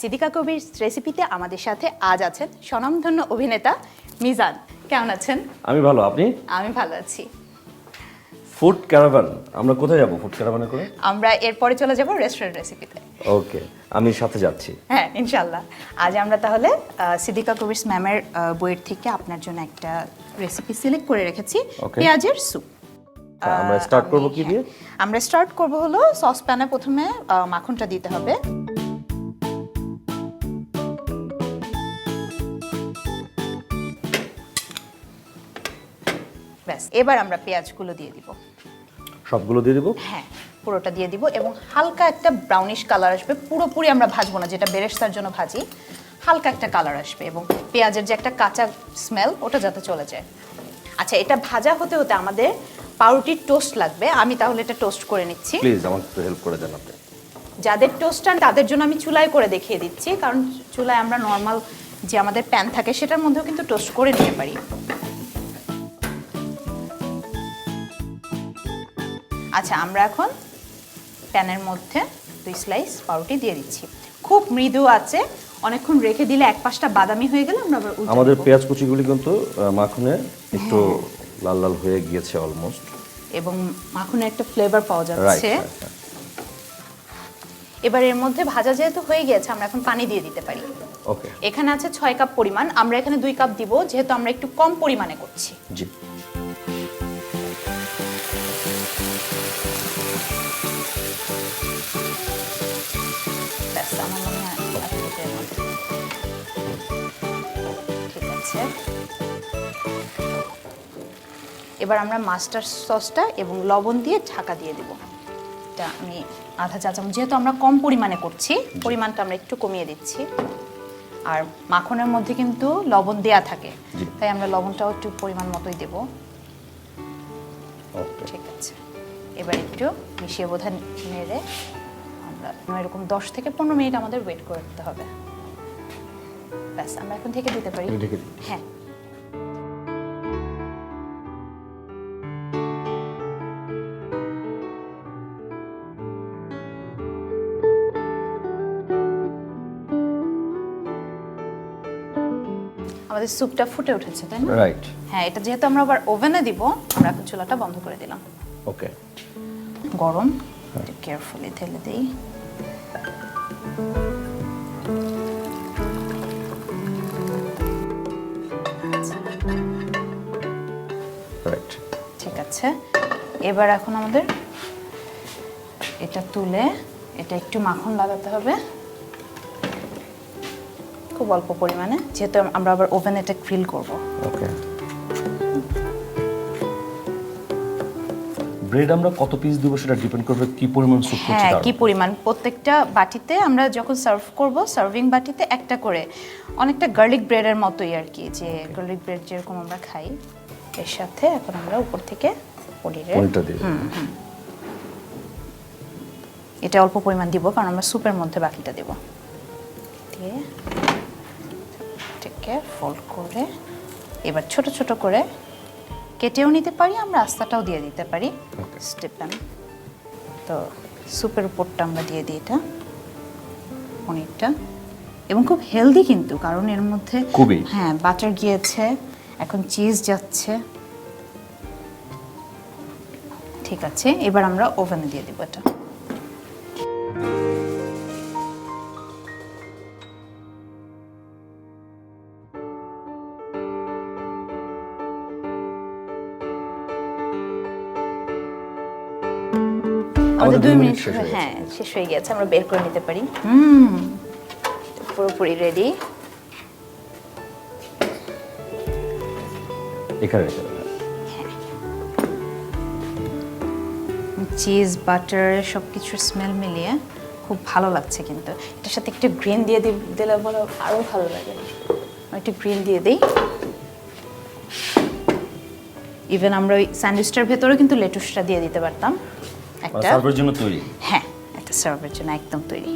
সিদ্দিকা কবির রেসিপিতে আমাদের সাথে আজ আছেন স্বনামধন্য অভিনেতা মিজান। কেমন আছেন? আমি ভালো, আপনি? আমি ভালো আছি। ফুড ক্যারাভান, আমরা কোথায় যাব ফুড ক্যারাভানে করে? আমরা এরপরে চলে যাব রেস্টুরেন্ট রেসিপিতে। ওকে, আমি সাথে যাচ্ছি। হ্যাঁ, ইনশাআল্লাহ। আজ আমরা তাহলে সিদ্দিকা কবির ম্যামের বইয়ের থেকে আপনার জন্য একটা রেসিপি সিলেক্ট করে রেখেছি, পেঁয়াজের স্যুপ। আমরা স্টার্ট করব কি দিয়ে? আমরা স্টার্ট করব হলো সসপ্যানে প্রথমে মাখনটা দিতে হবে। ব্যাস, এবার আমরা পেঁয়াজগুলো দিয়ে দিব। সবগুলো দিয়ে দিব? হ্যাঁ, পুরোটা দিয়ে দিব এবং হালকা একটা ব্রাউনিশ কালার আসবে। পুরোপুরি আমরা ভাজবো না, যেটা বেরেস্তার জন্য ভাজি, হালকা একটা কালার আসবে এবং পেঁয়াজের যে একটা কাঁচা স্মেল ওটা যাতে চলে যায়। আচ্ছা, এটা ভাজা হতে হতে আমাদের পাউরুটির টোস্ট লাগবে। আমি তাহলে এটা টোস্ট করে নিচ্ছি। প্লিজ আমাকে একটু হেল্প করে দেন আপনি। যাদের টোস্ট চান তাদের জন্য আমি চুলায় করে দেখিয়ে দিচ্ছি, কারণ চুলায় আমরা নর্মাল যে আমাদের প্যান থাকে সেটার মধ্যেও কিন্তু টোস্ট করে নিতে পারি। আচ্ছা, আমরা এখন প্যানের মধ্যে 2 স্লাইস পাউরুটি দিয়ে দিচ্ছি। খুব মৃদু আছে, অনেকক্ষণ রেখে দিলে এক পাশটা বাদামি হয়ে গেলে আমরা আবার উল্টে আমাদের দেব। পেঁয়াজ কুচিগুলি কিন্তু মাখনে একটু লাল লাল হয়ে গিয়েছে অলমোস্ট, এবং মাখনের একটা ফ্লেভার পাওয়া যাচ্ছে। এবার এর মধ্যে ভাজা যেহেতু হয়ে গিয়েছে, আমরা এখন পানি দিয়ে দিতে পারি। ওকে, এখানে আছে 6 কাপ পরিমাণ, আমরা এখানে 2 কাপ দিব, যেহেতু আমরা একটু কম পরিমাণে করছি। জি। ব্যাস, আমার মনে হয় এতটুকুর মতো। ঠিক আছে, এবার আমরা মাস্টার্ড সসটা এবং লবণ দিয়ে ঢাকা দিয়ে দেব। এটা আমি আধা চা চামচ, যেহেতু আমরা কম পরিমাণে করছি পরিমাণটা আমরা একটু কমিয়ে দিচ্ছি। আর মাখনের মধ্যে কিন্তু লবণ দেয়া থাকে, তাই আমরা লবণটাও একটু পরিমাণ মতোই দেব। ঠিক আছে, এবার একটু মিশিয়ে বোধহয় নেড়ে আমরা এরকম 10 থেকে 15 মিনিট আমাদের ওয়েট করতে হবে। ব্যাস, আমরা এখন থেকে দিতে পারি। হ্যাঁ, আমাদের স্যুপটা ফুটে উঠেছে, তাই না? রাইট। হ্যাঁ, এটা যেহেতু আমরা আবার ওভেনে দিব, আমরা এখন চুলাটা বন্ধ করে দিলাম। ওকে, গরম, একটু কেয়ারফুলি ঢেলে দেই। রাইট, ঠিক আছে, এবার এখন আমাদের এটা তুলে এটা একটু মাখন লাগাতে হবে, খুব অল্প পরিমাণে, যেহেতু আমরা আবার ওভেনে এটা গ্রিল করব। ওকে। ব্রেড আমরা কত পিস দেব সেটা ডিপেন্ড করবে কি পরিমাণ স্যুপ করছি। হ্যাঁ, কি পরিমাণ। প্রত্যেকটা বাটিতে আমরা যখন সার্ভ করব, সার্ভিং বাটিতে একটা করে, অনেকটা গার্লিক ব্রেডের মতোই আর কি, যে গার্লিক ব্রেড যেরকম আমরা খাই, এর সাথে এখন আমরা উপর থেকে পনিরটা দিই। এটা অল্প পরিমাণ দিব, কারণ আমরা স্যুপের মধ্যে বাকিটা দেব। দিয়ে এটাকে ফোল্ড করে এবার ছোট ছোট করে কেটেও নিতে পারি, আমরা আস্তাটাও দিয়ে দিতে পারি স্টেপেন। তো স্যুপের উপরটা আমরা দিয়ে দিই এটা পনিরটা, এবং খুব হেলদি কিন্তু, কারণ এর মধ্যে খুবই, হ্যাঁ, বাটার গিয়েছে, এখন চিজ যাচ্ছে। ঠিক আছে, এবার আমরা ওভেনে দিয়ে দিব এটা। আমাদের 2 মিনিট হ্যাঁ শেষ হয়ে গেছে, আমরা বের করে নিতে পারি। পুরোপুরি রেডি। এখানে চিজ, বাটার, সব কিছুর স্মেল মিলিয়ে খুব ভালো লাগছে। কিন্তু এটার সাথে একটু গ্রিন দিয়ে দিলে বলো আরও ভালো লাগে। একটু গ্রিন দিয়ে দিই। ইভেন আমরা ওই স্যান্ডউইচটার ভেতরেও কিন্তু লেটুসটা দিয়ে দিতে পারতাম। একটা সার্ভের জন্য তৈরি। হ্যাঁ, একটা সার্ভের জন্য একদম তৈরি।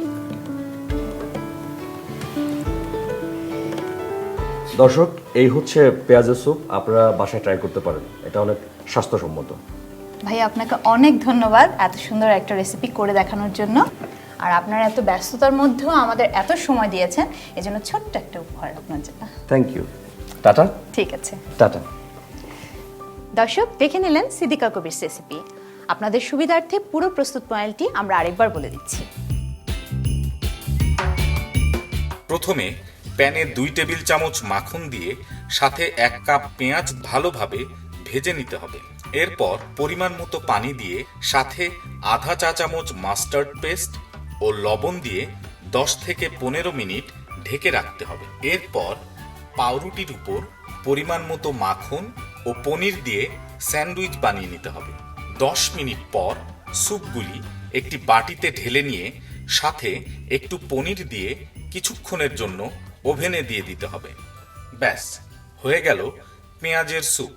দর্শক, এই হচ্ছে পেঁয়াজের স্যুপ, আপনারা বাসায় ট্রাই করতে পারেন, এটা অনেক স্বাস্থ্যসম্মত। ভাই, আপনাকে অনেক ধন্যবাদ এত সুন্দর একটা রেসিপি করে দেখানোর জন্য। আর আপনারা এত ব্যস্ততার মধ্যেও আমাদের এত সময় দিয়েছেন, এজন্য ছোট্ট একটা উপহার আপনার জন্য। Thank you. টাটা। ঠিক আছে। টাটা। দর্শক দেখে নিলেন সিদ্দিকা কবির রেসিপি। আপনাদের সুবিধার্থে পুরো প্রস্তুত প্রণালীটি আমরা আরেকবার বলে দিচ্ছি। প্রথমে প্যানে 2 টেবিল চামচ মাখন দিয়ে সাথে 1 কাপ পেঁয়াজ ভালোভাবে ভেজে নিতে হবে। এরপর পরিমাণ মতো পানি দিয়ে সাথে আধা চা চামচ মাস্টার্ড পেস্ট ও লবণ দিয়ে 10 থেকে 15 মিনিট ঢেকে রাখতে হবে। এরপর পাউরুটির উপর পরিমাণ মতো মাখন ও পনির দিয়ে স্যান্ডউইচ বানিয়ে নিতে হবে। 10 মিনিট পর স্যুপগুলি একটি বাটিতে ঢেলে নিয়ে সাথে একটু পনির দিয়ে কিছুক্ষণের জন্য ওভেনে দিয়ে দিতে হবে। ব্যাস, হয়ে গেল পেঁয়াজের স্যুপ।